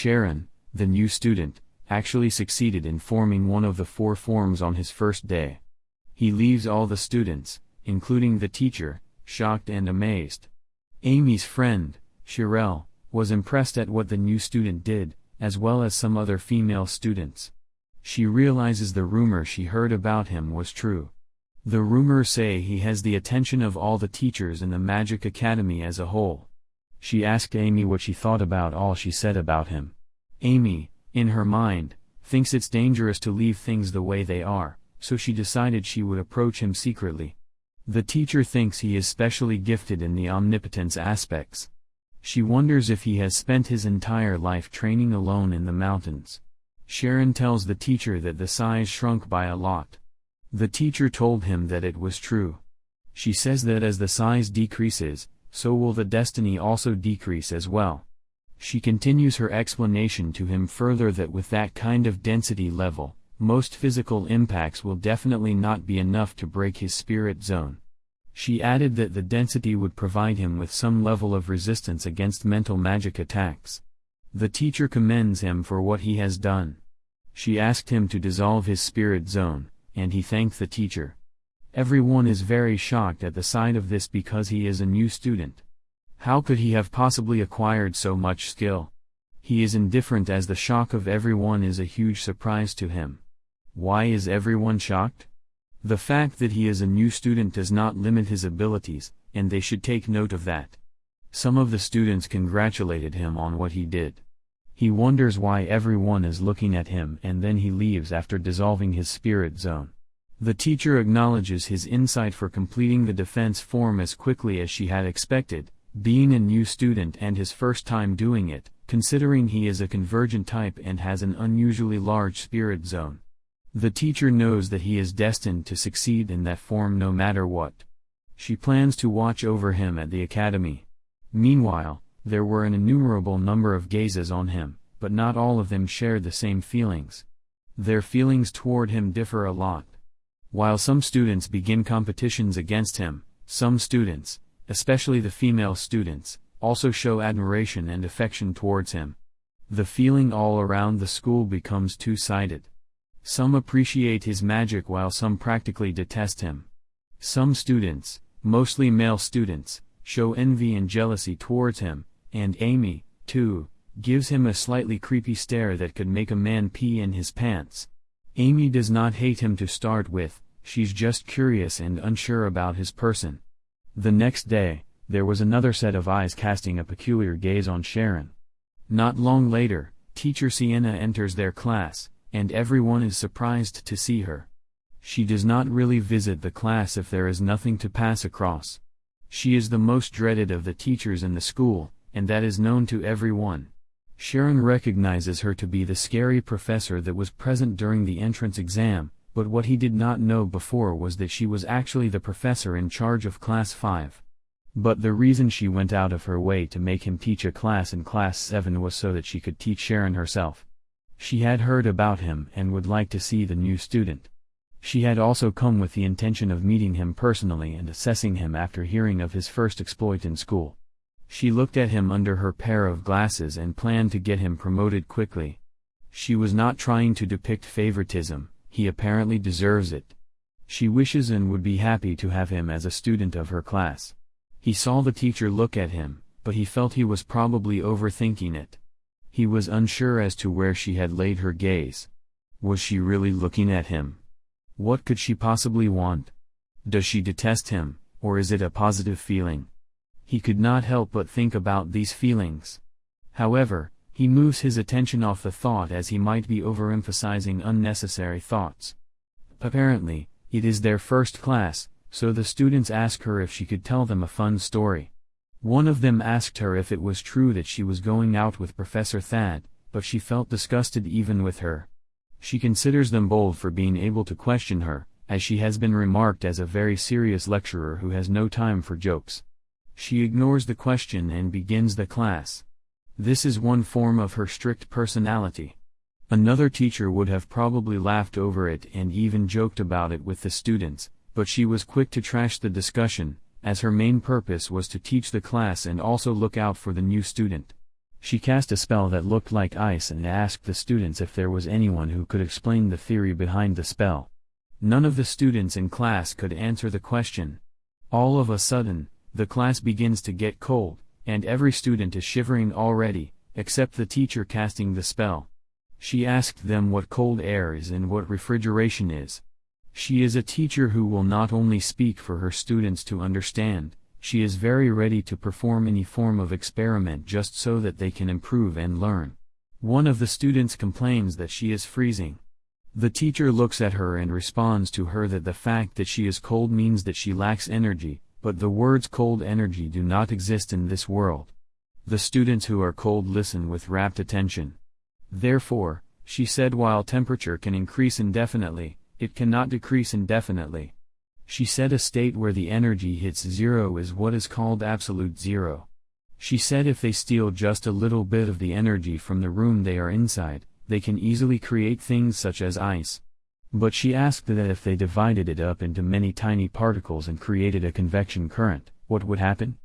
Sharon, the new student, actually succeeded in forming one of the 4 forms on his first day. He leaves all the students, including the teacher, shocked and amazed. Amy's friend, Shirelle, was impressed at what the new student did, as well as some other female students. She realizes the rumor she heard about him was true. The rumors say he has the attention of all the teachers in the Magic Academy as a whole. She asked Amy what she thought about all she said about him. Amy, in her mind, thinks it's dangerous to leave things the way they are, so she decided she would approach him secretly. The teacher thinks he is specially gifted in the omnipotence aspects. She wonders if he has spent his entire life training alone in the mountains. Sharon tells the teacher that the size shrunk by a lot. The teacher told him that it was true. She says that as the size decreases, so will the destiny also decrease as well. She continues her explanation to him further that with that kind of density level, most physical impacts will definitely not be enough to break his spirit zone. She added that the density would provide him with some level of resistance against mental magic attacks. The teacher commends him for what he has done. She asked him to dissolve his spirit zone, and he thanked the teacher. Everyone is very shocked at the sight of this because he is a new student. How could he have possibly acquired so much skill? He is indifferent as the shock of everyone is a huge surprise to him. Why is everyone shocked? The fact that he is a new student does not limit his abilities, and they should take note of that. Some of the students congratulated him on what he did. He wonders why everyone is looking at him, and then he leaves after dissolving his spirit zone. The teacher acknowledges his insight for completing the defense form as quickly as she had expected, being a new student and his first time doing it, considering he is a convergent type and has an unusually large spirit zone. The teacher knows that he is destined to succeed in that form no matter what. She plans to watch over him at the academy. Meanwhile, there were an innumerable number of gazes on him, but not all of them shared the same feelings. Their feelings toward him differ a lot. While some students begin competitions against him, some students, especially the female students, also show admiration and affection towards him. The feeling all around the school becomes two-sided. Some appreciate his magic while some practically detest him. Some students, mostly male students, show envy and jealousy towards him, and Amy, too, gives him a slightly creepy stare that could make a man pee in his pants. Amy does not hate him to start with, she's just curious and unsure about his person. The next day, there was another set of eyes casting a peculiar gaze on Sharon. Not long later, teacher Sienna enters their class, and everyone is surprised to see her. She does not really visit the class if there is nothing to pass across. She is the most dreaded of the teachers in the school, and that is known to everyone. Sharon recognizes her to be the scary professor that was present during the entrance exam, but what he did not know before was that she was actually the professor in charge of Class 5. But the reason she went out of her way to make him teach a class in Class 7 was so that she could teach Sharon herself. She had heard about him and would like to see the new student. She had also come with the intention of meeting him personally and assessing him after hearing of his first exploit in school. She looked at him under her pair of glasses and planned to get him promoted quickly. She was not trying to depict favoritism, he apparently deserves it. She wishes and would be happy to have him as a student of her class. He saw the teacher look at him, but he felt he was probably overthinking it. He was unsure as to where she had laid her gaze. Was she really looking at him? What could she possibly want? Does she detest him, or is it a positive feeling? He could not help but think about these feelings. However, he moves his attention off the thought as he might be overemphasizing unnecessary thoughts. Apparently, it is their first class, so the students ask her if she could tell them a fun story. One of them asked her if it was true that she was going out with Professor Thad, but she felt disgusted even with her. She considers them bold for being able to question her, as she has been remarked as a very serious lecturer who has no time for jokes. She ignores the question and begins the class. This is one form of her strict personality. Another teacher would have probably laughed over it and even joked about it with the students, but she was quick to trash the discussion, as her main purpose was to teach the class and also look out for the new student. She cast a spell that looked like ice and asked the students if there was anyone who could explain the theory behind the spell. None of the students in class could answer the question. All of a sudden, the class begins to get cold, and every student is shivering already, except the teacher casting the spell. She asked them what cold air is and what refrigeration is. She is a teacher who will not only speak for her students to understand, she is very ready to perform any form of experiment just so that they can improve and learn. One of the students complains that she is freezing. The teacher looks at her and responds to her that the fact that she is cold means that she lacks energy, but the words cold energy do not exist in this world. The students who are cold listen with rapt attention. Therefore, she said, while temperature can increase indefinitely, it cannot decrease indefinitely. She said a state where the energy hits zero is what is called absolute zero. She said if they steal just a little bit of the energy from the room they are inside, they can easily create things such as ice. But she asked that if they divided it up into many tiny particles and created a convection current, what would happen?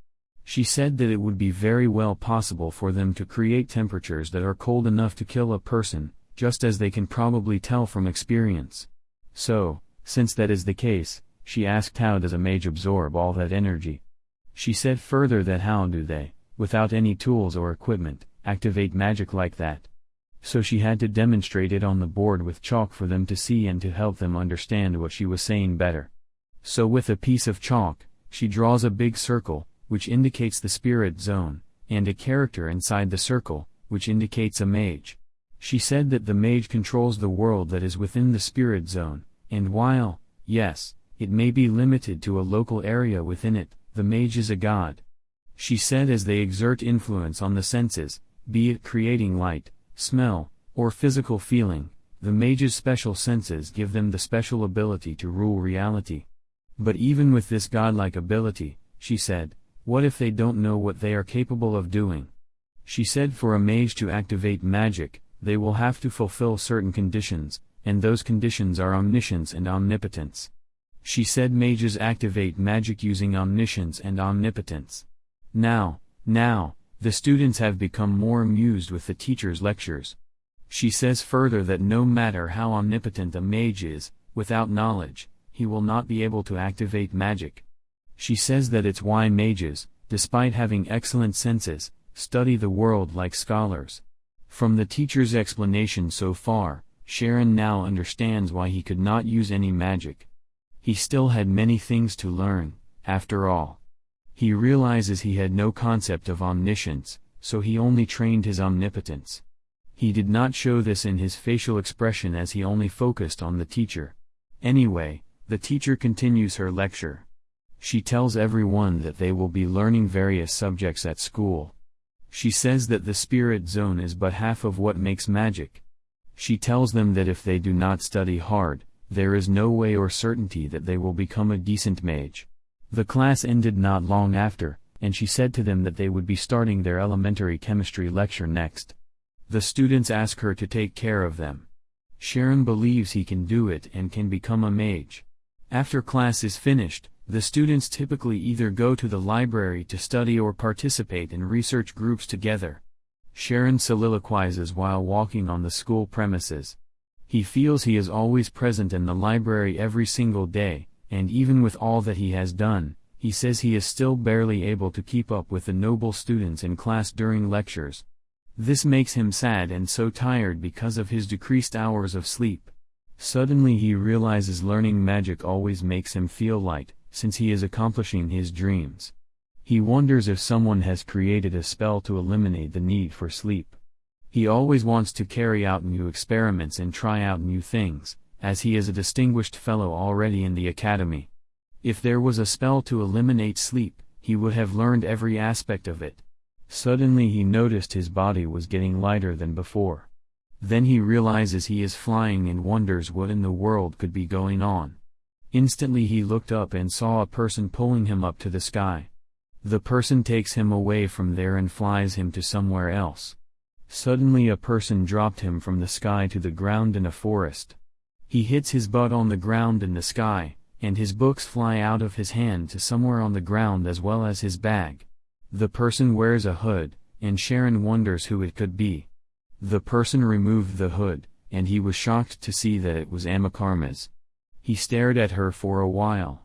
She said that it would be very well possible for them to create temperatures that are cold enough to kill a person, just as they can probably tell from experience. So, since that is the case, she asked how does a mage absorb all that energy? She said further that how do they, without any tools or equipment, activate magic like that? So she had to demonstrate it on the board with chalk for them to see and to help them understand what she was saying better. So with a piece of chalk, she draws a big circle, which indicates the spirit zone, and a character inside the circle, which indicates a mage. She said that the mage controls the world that is within the spirit zone, and while, yes, it may be limited to a local area within it, the mage is a god. She said as they exert influence on the senses, be it creating light, smell, or physical feeling, the mage's special senses give them the special ability to rule reality. But even with this godlike ability, she said, what if they don't know what they are capable of doing? She said for a mage to activate magic, they will have to fulfill certain conditions, and those conditions are omniscience and omnipotence. She said mages activate magic using omniscience and omnipotence. Now, the students have become more amused with the teacher's lectures. She says further that no matter how omnipotent a mage is, without knowledge, he will not be able to activate magic. She says that it's why mages, despite having excellent senses, study the world like scholars. From the teacher's explanation so far, Sharon now understands why he could not use any magic. He still had many things to learn, after all. He realizes he had no concept of omniscience, so he only trained his omnipotence. He did not show this in his facial expression as he only focused on the teacher. Anyway, the teacher continues her lecture. She tells everyone that they will be learning various subjects at school. She says that the spirit zone is but half of what makes magic. She tells them that if they do not study hard, there is no way or certainty that they will become a decent mage. The class ended not long after, and she said to them that they would be starting their elementary chemistry lecture next. The students ask her to take care of them. Sharon believes he can do it and can become a mage. After class is finished, the students typically either go to the library to study or participate in research groups together. Sharon soliloquizes while walking on the school premises. He feels he is always present in the library every single day, and even with all that he has done, he says he is still barely able to keep up with the noble students in class during lectures. This makes him sad and so tired because of his decreased hours of sleep. Suddenly he realizes learning magic always makes him feel light, since he is accomplishing his dreams. He wonders if someone has created a spell to eliminate the need for sleep. He always wants to carry out new experiments and try out new things, as he is a distinguished fellow already in the academy. If there was a spell to eliminate sleep, he would have learned every aspect of it. Suddenly he noticed his body was getting lighter than before. Then he realizes he is flying and wonders what in the world could be going on. Instantly he looked up and saw a person pulling him up to the sky. The person takes him away from there and flies him to somewhere else. Suddenly a person dropped him from the sky to the ground in a forest. He hits his butt on the ground in the sky, and his books fly out of his hand to somewhere on the ground as well as his bag. The person wears a hood, and Sharon wonders who it could be. The person removed the hood, and he was shocked to see that it was Amma Karmaz. He stared at her for a while.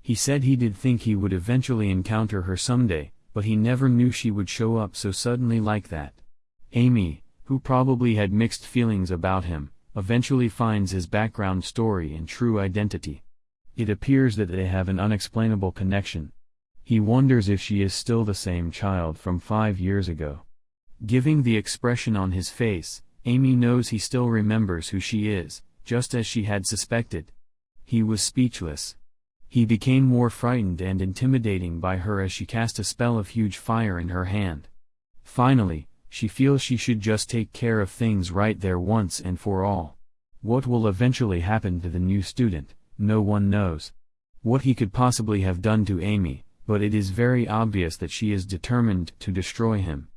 He said he did think he would eventually encounter her someday, but he never knew she would show up so suddenly like that. Amy, who probably had mixed feelings about him, eventually finds his background story and true identity. It appears that they have an unexplainable connection. He wonders if she is still the same child from 5 years ago. Giving the expression on his face, Amy knows he still remembers who she is, just as she had suspected. He was speechless. He became more frightened and intimidating by her as she cast a spell of huge fire in her hand. Finally, she feels she should just take care of things right there once and for all. What will eventually happen to the new student, no one knows. What he could possibly have done to Amy, but it is very obvious that she is determined to destroy him.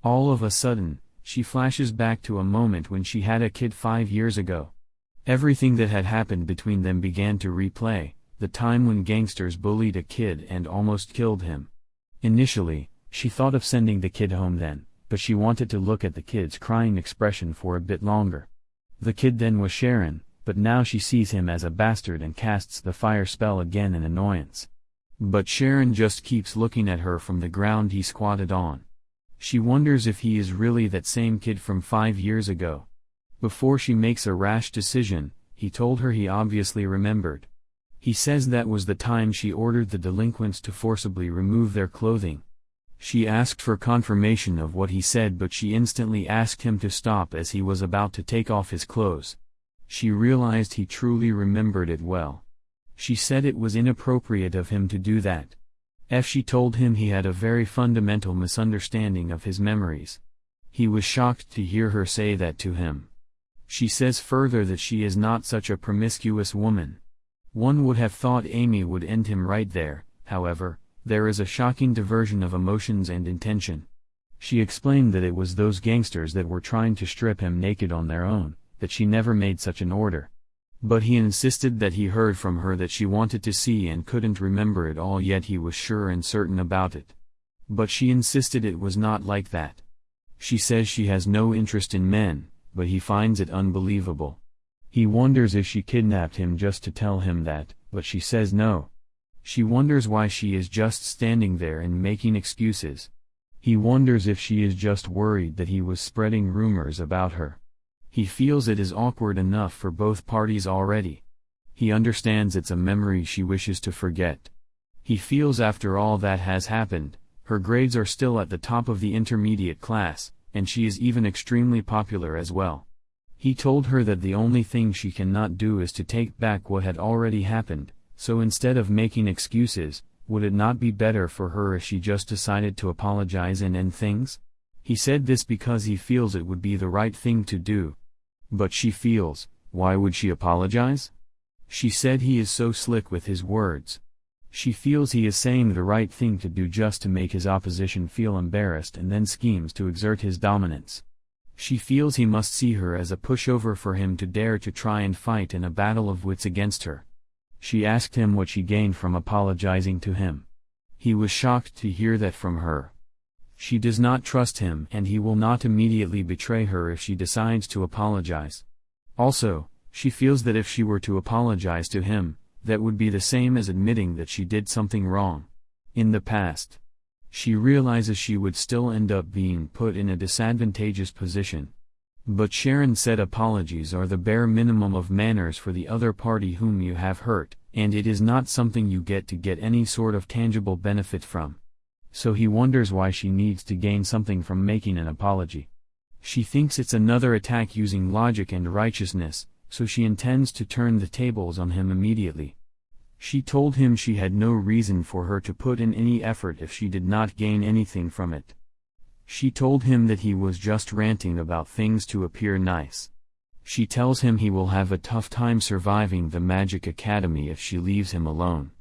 All of a sudden, she flashes back to a moment when she had a kid 5 years ago. Everything that had happened between them began to replay, the time when gangsters bullied a kid and almost killed him. Initially, she thought of sending the kid home then, but she wanted to look at the kid's crying expression for a bit longer. The kid then was Sharon, but now she sees him as a bastard and casts the fire spell again in annoyance. But Sharon just keeps looking at her from the ground he squatted on. She wonders if he is really that same kid from 5 years ago. Before she makes a rash decision, he told her he obviously remembered. He says that was the time she ordered the delinquents to forcibly remove their clothing. She asked for confirmation of what he said, but she instantly asked him to stop as he was about to take off his clothes. She realized he truly remembered it well. She said it was inappropriate of him to do that. She told him he had a very fundamental misunderstanding of his memories. He was shocked to hear her say that to him. She says further that she is not such a promiscuous woman. One would have thought Amy would end him right there, however, there is a shocking diversion of emotions and intention. She explained that it was those gangsters that were trying to strip him naked on their own, that she never made such an order. But he insisted that he heard from her that she wanted to see and couldn't remember it all, yet he was sure and certain about it. But she insisted it was not like that. She says she has no interest in men, but he finds it unbelievable. He wonders if she kidnapped him just to tell him that, but she says no. She wonders why she is just standing there and making excuses. He wonders if she is just worried that he was spreading rumors about her. He feels it is awkward enough for both parties already. He understands it's a memory she wishes to forget. He feels after all that has happened, her grades are still at the top of the intermediate class, and she is even extremely popular as well. He told her that the only thing she cannot do is to take back what had already happened, so instead of making excuses, would it not be better for her if she just decided to apologize and end things? He said this because he feels it would be the right thing to do. But she feels, why would she apologize? She said he is so slick with his words. She feels he is saying the right thing to do just to make his opposition feel embarrassed and then schemes to exert his dominance. She feels he must see her as a pushover for him to dare to try and fight in a battle of wits against her. She asked him what she gained from apologizing to him. He was shocked to hear that from her. She does not trust him and he will not immediately betray her if she decides to apologize. Also, she feels that if she were to apologize to him, that would be the same as admitting that she did something wrong in the past. She realizes she would still end up being put in a disadvantageous position. But Sharon said apologies are the bare minimum of manners for the other party whom you have hurt, and it is not something you get to get any sort of tangible benefit from. So he wonders why she needs to gain something from making an apology. She thinks it's another attack using logic and righteousness, so she intends to turn the tables on him immediately. She told him she had no reason for her to put in any effort if she did not gain anything from it. She told him that he was just ranting about things to appear nice. She tells him he will have a tough time surviving the Magic Academy if she leaves him alone.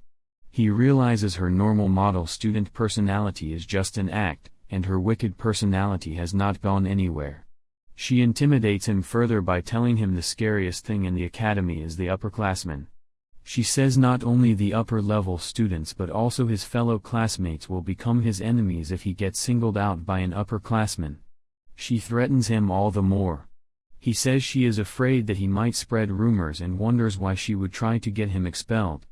He realizes her normal model student personality is just an act, and her wicked personality has not gone anywhere. She intimidates him further by telling him the scariest thing in the academy is the upperclassmen. She says not only the upper-level students but also his fellow classmates will become his enemies if he gets singled out by an upperclassman. She threatens him all the more. He says she is afraid that he might spread rumors and wonders why she would try to get him expelled.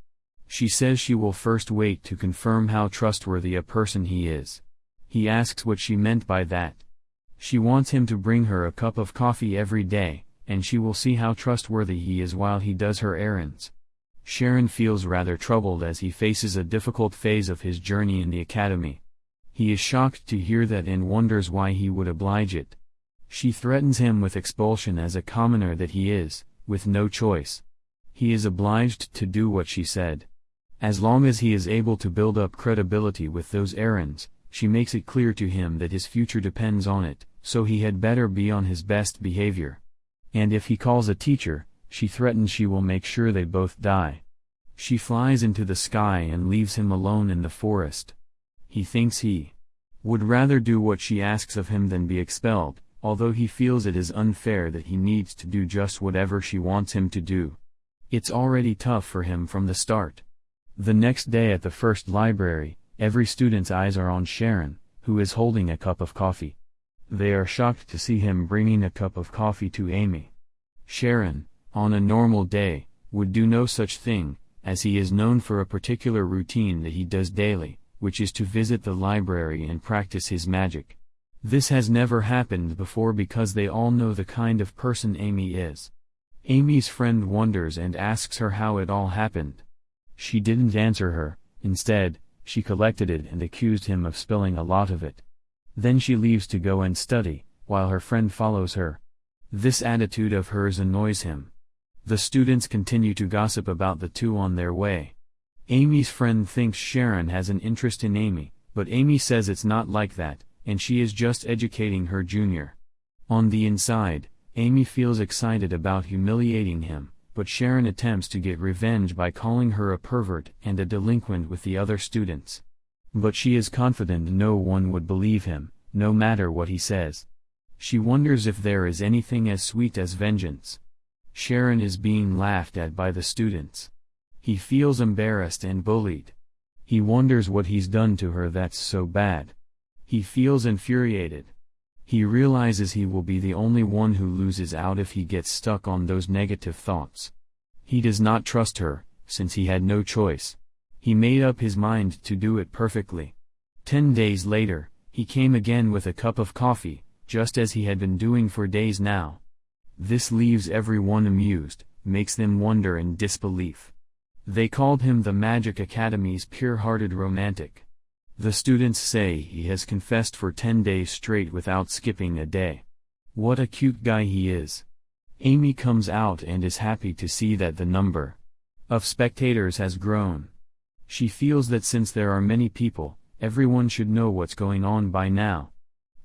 She says she will first wait to confirm how trustworthy a person he is. He asks what she meant by that. She wants him to bring her a cup of coffee every day, and she will see how trustworthy he is while he does her errands. Sharon feels rather troubled as he faces a difficult phase of his journey in the academy. He is shocked to hear that and wonders why he would oblige it. She threatens him with expulsion as a commoner that he is, with no choice. He is obliged to do what she said. As long as he is able to build up credibility with those errands, she makes it clear to him that his future depends on it, so he had better be on his best behavior. And if he calls a teacher, she threatens she will make sure they both die. She flies into the sky and leaves him alone in the forest. He thinks he would rather do what she asks of him than be expelled, although he feels it is unfair that he needs to do just whatever she wants him to do. It's already tough for him from the start. The next day at the first library, every student's eyes are on Sharon, who is holding a cup of coffee. They are shocked to see him bringing a cup of coffee to Amy. Sharon, on a normal day, would do no such thing, as he is known for a particular routine that he does daily, which is to visit the library and practice his magic. This has never happened before because they all know the kind of person Amy is. Amy's friend wonders and asks her how it all happened. She didn't answer her. Instead, she collected it and accused him of spilling a lot of it. Then she leaves to go and study, while her friend follows her. This attitude of hers annoys him. The students continue to gossip about the two on their way. Amy's friend thinks Sharon has an interest in Amy, but Amy says it's not like that, and she is just educating her junior. On the inside, Amy feels excited about humiliating him, but Sharon attempts to get revenge by calling her a pervert and a delinquent with the other students. But she is confident no one would believe him, no matter what he says. She wonders if there is anything as sweet as vengeance. Sharon is being laughed at by the students. He feels embarrassed and bullied. He wonders what he's done to her that's so bad. He feels infuriated. He realizes he will be the only one who loses out if he gets stuck on those negative thoughts. He does not trust her, since he had no choice. He made up his mind to do it perfectly. 10 days later, he came again with a cup of coffee, just as he had been doing for days now. This leaves everyone amused, makes them wonder in disbelief. They called him the Magic Academy's pure-hearted romantic. The students say he has confessed for 10 days straight without skipping a day. What a cute guy he is. Amy comes out and is happy to see that the number of spectators has grown. She feels that since there are many people, everyone should know what's going on by now.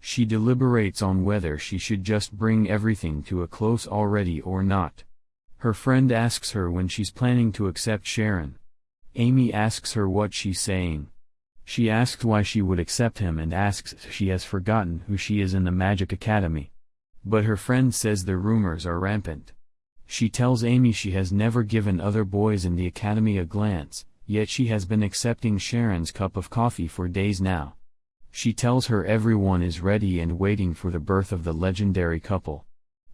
She deliberates on whether she should just bring everything to a close already or not. Her friend asks her when she's planning to accept Sharon. Amy asks her what she's saying. She asks why she would accept him and asks if she has forgotten who she is in the Magic Academy. But her friend says the rumors are rampant. She tells Amy she has never given other boys in the academy a glance, yet she has been accepting Sharon's cup of coffee for days now. She tells her everyone is ready and waiting for the birth of the legendary couple.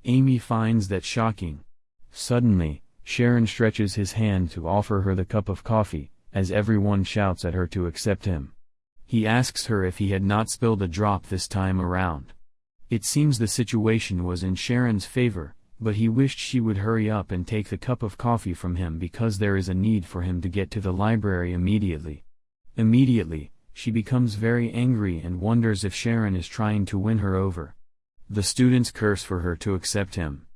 Amy finds that shocking. Suddenly, Sharon stretches his hand to offer her the cup of coffee, as everyone shouts at her to accept him. He asks her if he had not spilled a drop this time around. It seems the situation was in Sharon's favor, but he wished she would hurry up and take the cup of coffee from him because there is a need for him to get to the library immediately. Immediately, she becomes very angry and wonders if Sharon is trying to win her over. The students curse for her to accept him.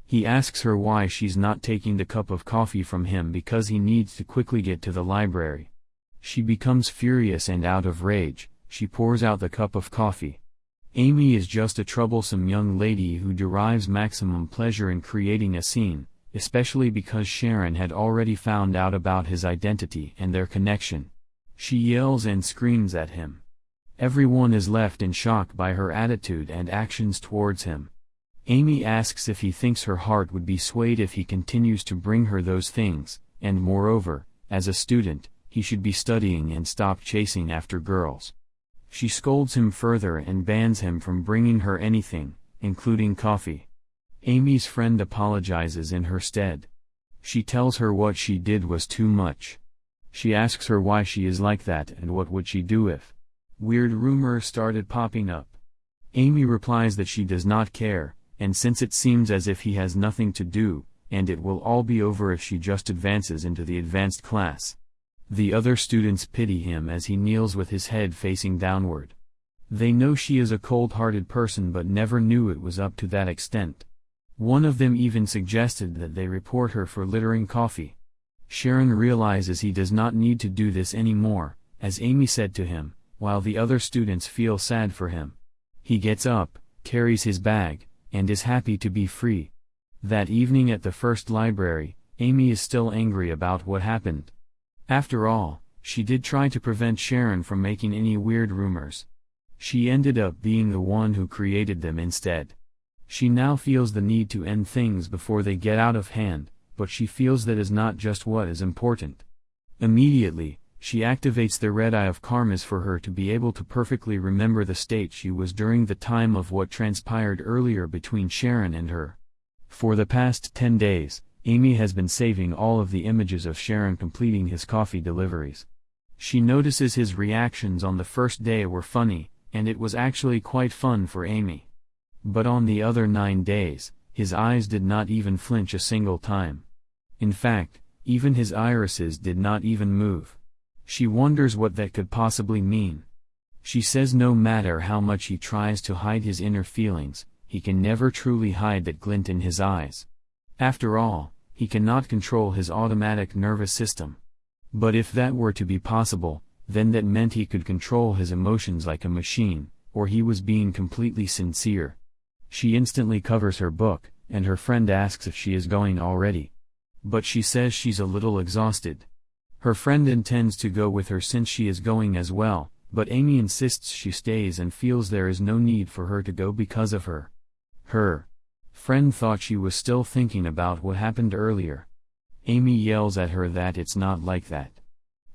He asks her why she's not taking the cup of coffee from him because he needs to quickly get to the library. She becomes furious and out of rage. She pours out the cup of coffee. Amy is just a troublesome young lady who derives maximum pleasure in creating a scene, especially because Sharon had already found out about his identity and their connection. She yells and screams at him. Everyone is left in shock by her attitude and actions towards him. Amy asks if he thinks her heart would be swayed if he continues to bring her those things, and moreover, as a student, he should be studying and stop chasing after girls. She scolds him further and bans him from bringing her anything, including coffee. Amy's friend apologizes in her stead. She tells her what she did was too much. She asks her why she is like that and what would she do if. Weird rumors started popping up. Amy replies that she does not care, and since it seems as if he has nothing to do, and it will all be over if she just advances into the advanced class. The other students pity him as he kneels with his head facing downward. They know she is a cold-hearted person but never knew it was up to that extent. One of them even suggested that they report her for littering coffee. Sharon realizes he does not need to do this anymore, as Amy said to him, while the other students feel sad for him. He gets up, carries his bag, and is happy to be free. That evening at the first library, Amy is still angry about what happened. After all, she did try to prevent Sharon from making any weird rumors. She ended up being the one who created them instead. She now feels the need to end things before they get out of hand, but she feels that is not just what is important. Immediately, she activates the red eye of Karmas for her to be able to perfectly remember the state she was during the time of what transpired earlier between Sharon and her. For the past 10 days, Amy has been saving all of the images of Sharon completing his coffee deliveries. She notices his reactions on the first day were funny, and it was actually quite fun for Amy. But on the other 9 days, his eyes did not even flinch a single time. In fact, even his irises did not even move. She wonders what that could possibly mean. She says no matter how much he tries to hide his inner feelings, he can never truly hide that glint in his eyes. After all, he cannot control his automatic nervous system. But if that were to be possible, then that meant he could control his emotions like a machine, or he was being completely sincere. She instantly covers her book, and her friend asks if she is going already. But she says she's a little exhausted. Her friend intends to go with her since she is going as well, but Amy insists she stays and feels there is no need for her to go because of her. Her friend thought she was still thinking about what happened earlier. Amy yells at her that it's not like that.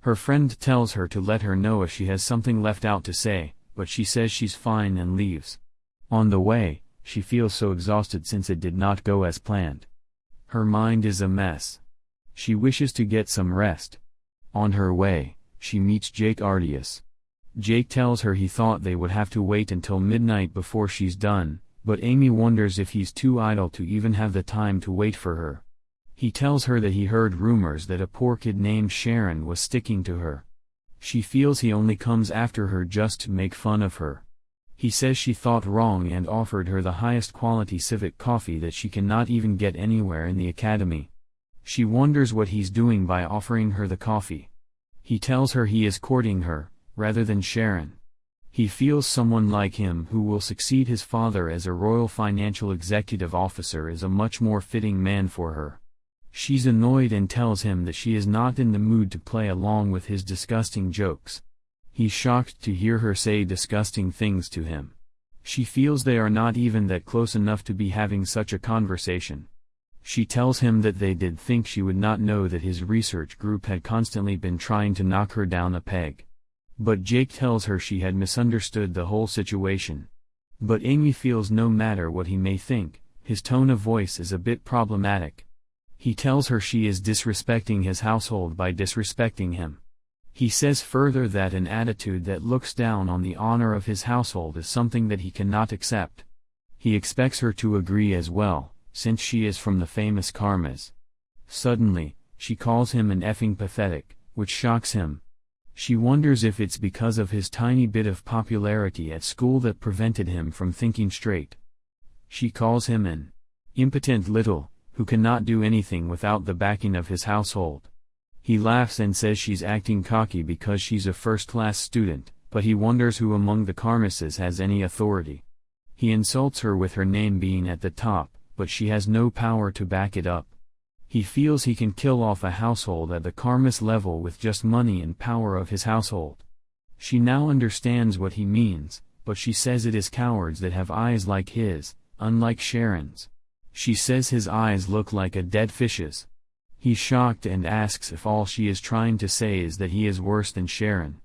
Her friend tells her to let her know if she has something left out to say, but she says she's fine and leaves. On the way, she feels so exhausted since it did not go as planned. Her mind is a mess. She wishes to get some rest. On her way, she meets Jake Ardius. Jake tells her he thought they would have to wait until midnight before she's done, but Amy wonders if he's too idle to even have the time to wait for her. He tells her that he heard rumors that a poor kid named Sharon was sticking to her. She feels he only comes after her just to make fun of her. He says she thought wrong and offered her the highest quality civic coffee that she cannot even get anywhere in the academy. She wonders what he's doing by offering her the coffee. He tells her he is courting her, rather than Sharon. He feels someone like him who will succeed his father as a royal financial executive officer is a much more fitting man for her. She's annoyed and tells him that she is not in the mood to play along with his disgusting jokes. He's shocked to hear her say disgusting things to him. She feels they are not even that close enough to be having such a conversation. She tells him that they did think she would not know that his research group had constantly been trying to knock her down a peg. But Jake tells her she had misunderstood the whole situation. But Amy feels no matter what he may think, his tone of voice is a bit problematic. He tells her she is disrespecting his household by disrespecting him. He says further that an attitude that looks down on the honor of his household is something that he cannot accept. He expects her to agree as well, since she is from the famous Karmas. Suddenly, she calls him an effing pathetic, which shocks him. She wonders if it's because of his tiny bit of popularity at school that prevented him from thinking straight. She calls him an impotent little, who cannot do anything without the backing of his household. He laughs and says she's acting cocky because she's a first-class student, but he wonders who among the Karmases has any authority. He insults her with her name being at the top, but she has no power to back it up. He feels he can kill off a household at the Karmas level with just money and power of his household. She now understands what he means, but she says it is cowards that have eyes like his, unlike Sharon's. She says his eyes look like a dead fish's. He's shocked and asks if all she is trying to say is that he is worse than Sharon.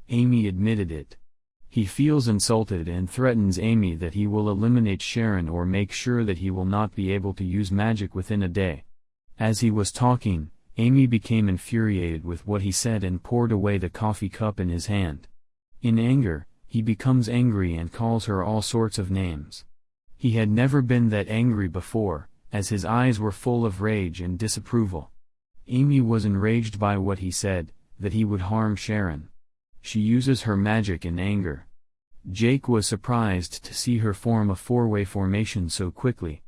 Amy admitted it. He feels insulted and threatens Amy that he will eliminate Sharon or make sure that he will not be able to use magic within a day. As he was talking, Amy became infuriated with what he said and poured away the coffee cup in his hand. In anger, he becomes angry and calls her all sorts of names. He had never been that angry before, as his eyes were full of rage and disapproval. Amy was enraged by what he said, that he would harm Sharon. She uses her magic in anger. Jake was surprised to see her form a four-way formation so quickly.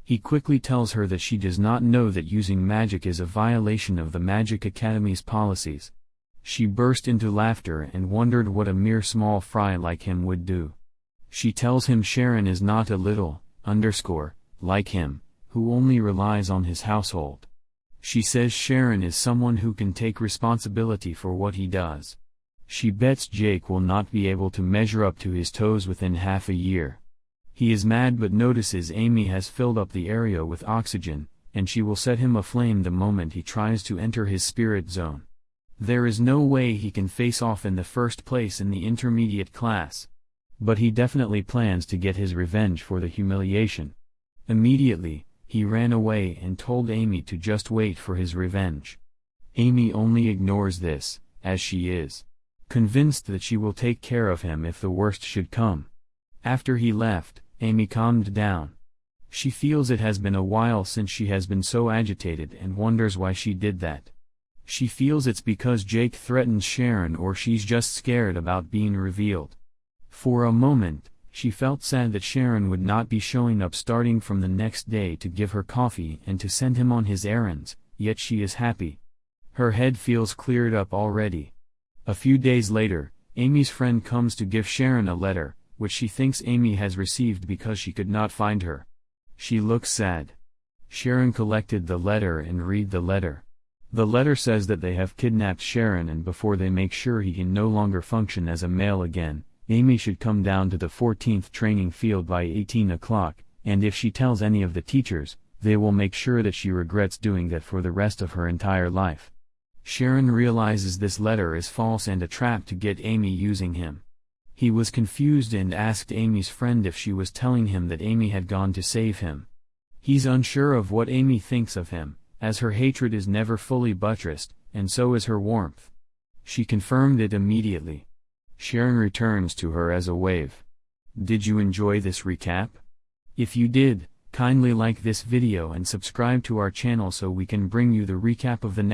He quickly tells her that she does not know that using magic is a violation of the Magic Academy's policies. She burst into laughter and wondered what a mere small fry like him would do. She tells him Sharon is not a little, like him, who only relies on his household. She says Sharon is someone who can take responsibility for what he does. She bets Jake will not be able to measure up to his toes within half a year. He is mad but notices Amy has filled up the area with oxygen, and she will set him aflame the moment he tries to enter his spirit zone. There is no way he can face off in the first place in the intermediate class. But he definitely plans to get his revenge for the humiliation. Immediately, he ran away and told Amy to just wait for his revenge. Amy only ignores this, as she is convinced that she will take care of him if the worst should come. After he left, Amy calmed down. She feels it has been a while since she has been so agitated and wonders why she did that. She feels it's because Jake threatens Sharon or she's just scared about being revealed. For a moment, she felt sad that Sharon would not be showing up starting from the next day to give her coffee and to send him on his errands, yet she is happy. Her head feels cleared up already. A few days later, Amy's friend comes to give Sharon a letter, which she thinks Amy has received because she could not find her. She looks sad. Sharon collected the letter and read the letter. The letter says that they have kidnapped Sharon and before they make sure he can no longer function as a male again, Amy should come down to the 14th training field by 18 o'clock, and if she tells any of the teachers, they will make sure that she regrets doing that for the rest of her entire life. Sharon realizes this letter is false and a trap to get Amy using him. He was confused and asked Amy's friend if she was telling him that Amy had gone to save him. He's unsure of what Amy thinks of him, as her hatred is never fully buttressed, and so is her warmth. She confirmed it immediately. Sharon returns to her as a wave. Did you enjoy this recap? If you did, kindly like this video and subscribe to our channel so we can bring you the recap of the next